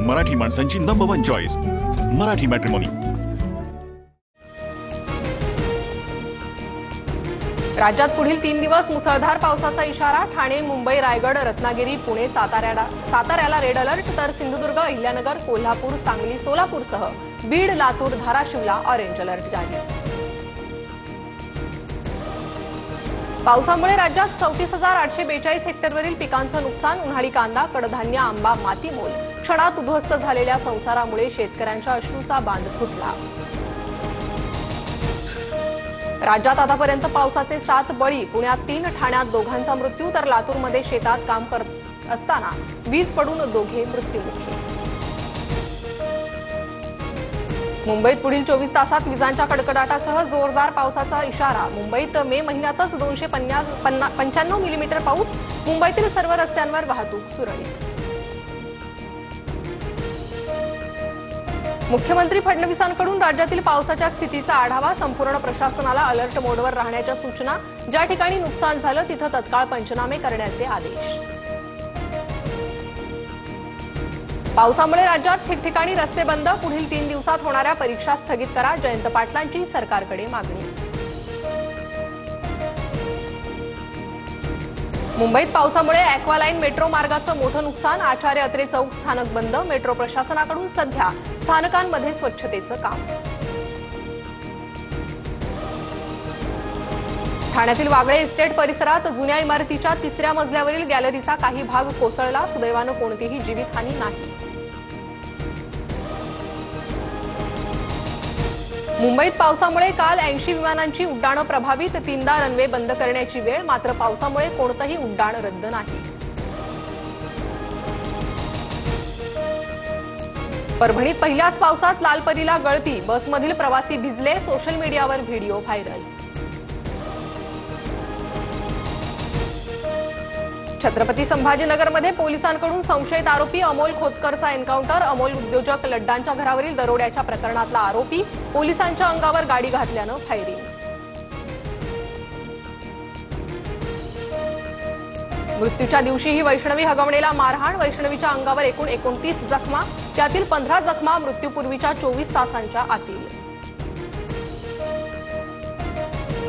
मराठी माणसांची number 1 choice Marathi matrimony. राज्यात पुढील 3 दिवस मुसळधार पावसाचा इशारा। ठाणे, मुंबई, रायगड, रत्नागिरी, पुणे, साताऱ्याला रेड अलर्ट, तर सिंधुदुर्ग, अहिल्यानगर, कोल्हापूर, सांगली, सोलापूरसह बीड, लातूर, धाराशिवला ऑरेंज अलर्ट जारी। पावसामुळे राज्यात 34,842 हेक्टरवरील पिकांचं नुकसान। उन्हाळी कांदा, कडधान्य, आंबा मातीमोल। क्षणात उद्ध्वस्त झालेल्या संसारामुळे शेतकऱ्यांच्या अश्रूचा बांध फुटला। राज्यात आतापर्यंत पावसाचे 7 बळी। पुण्यात 3, ठाण्यात दोघांचा मृत्यू, तर लातूरमध्ये शेतात काम करत असताना वीज पडून दोघे मृत्युमुखी। मुंबईत पुढील 24 तासात विजांच्या कडकडाटासह जोरदार पावसाचा इशारा। मुंबईत मे महिन्यातच 295 मिलीमीटर पाऊस। मुंबईतील सर्व रस्त्यांवर वाहतूक सुरळीत। मुख्यमंत्री फडणवीसांकडून राज्यातील पावसाच्या स्थितीचा आढावा। संपूर्ण प्रशासनाला अलर्ट मोडवर राहण्याच्या सूचना। ज्या ठिकाणी नुकसान झालं तिथं तत्काळ पंचनामे करण्याचे आदेश। पावसामुळे राज्यात ठिकठिकाणी रस्ते बंद। पुढील 3 दिवसात होणाऱ्या परीक्षा स्थगित करा। जयंत पाटलांची सरकारकडे मागणी। मुंबईत पावसामुळे ॲक्वालाईन मेट्रो मार्गाचं मोठं नुकसान। आचार्य अत्रे चौक स्थानक बंद। मेट्रो प्रशासनाकडून सध्या स्थानकांमध्ये स्वच्छतेचं काम। ठाण्यातील वागळे इस्टेट परिसरात जुन्या इमारतीच्या 3ऱ्या मजल्यावरील गॅलरीचा काही भाग कोसळला। सुदैवानं कोणतीही जीवितहानी नाही। मुंबईत पावसामुळे काल 80 विमानांची उड्डाणं प्रभावित। 3दा रनवे बंद करण्याची वेळ, मात्र पावसामुळे कोणतंही उड्डाण रद्द नाही। परभणीत पहिल्याच पावसात लालपरीला गळती। बसमधील प्रवासी भिजले। सोशल मीडियावर व्हिडिओ व्हायरल। छत्रपती संभाजीनगरमध्ये पोलिसांकडून संशयित आरोपी अमोल खोतकरचा एन्काउंटर। अमोल उद्योजक लड्डांच्या घरावरील दरोड्याच्या प्रकरणातला आरोपी। पोलिसांच्या अंगावर गाडी घातल्यानं फायरिंग। मृत्यूच्या दिवशीही वैष्णवी हगवणेला मारहाण। वैष्णवीच्या अंगावर एकूण 29 जखमा, त्यातील 15 जखमा मृत्यूपूर्वीच्या 24 तासांच्या आतील।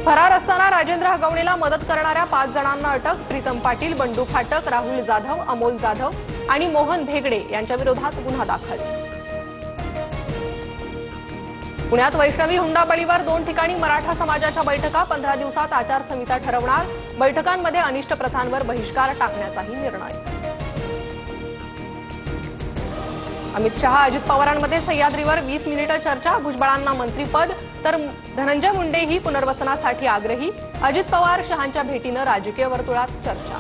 फरार असताना राजेंद्र हगवणेला मदत करणाऱ्या 5 जणांना अटक। प्रीतम पाटील, बंडू फाटक, राहुल जाधव, अमोल जाधव आणि मोहन भेगडे यांच्या विरोधात गुन्हा दाखल। पुण्यात वैष्णवी हुंडाबळीवर 2 ठिकाणी मराठा समाजाच्या बैठका। 15 दिवसात आचारसंहिता ठरवणार। बैठकांमध्ये अनिष्ट प्रथांवर बहिष्कार टाकण्याचाही निर्णय। अमित शहा अजित पवारांमध्ये सह्याद्रीवर 20 मिनिटं चर्चा। भुजबळांना मंत्रीपद, तर धनंजय मुंडेही पुनर्वसनासाठी आग्रही। अजित पवार शहांच्या भेटीनं राजकीय वर्तुळात चर्चा।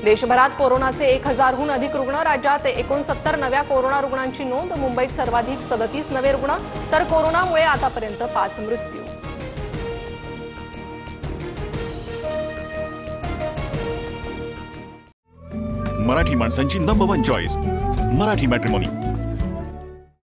देशभरात कोरोनाचे 1000हून अधिक रुग्ण। राज्यात 69 नव्या कोरोना रुग्णांची नोंद। मुंबईत सर्वाधिक 37 नवे रुग्ण, तर कोरोनामुळे आतापर्यंत 5 मृत्यू। मराठी माणसांची नंबर 1 चॉईस मराठी मॅट्रिमोनी।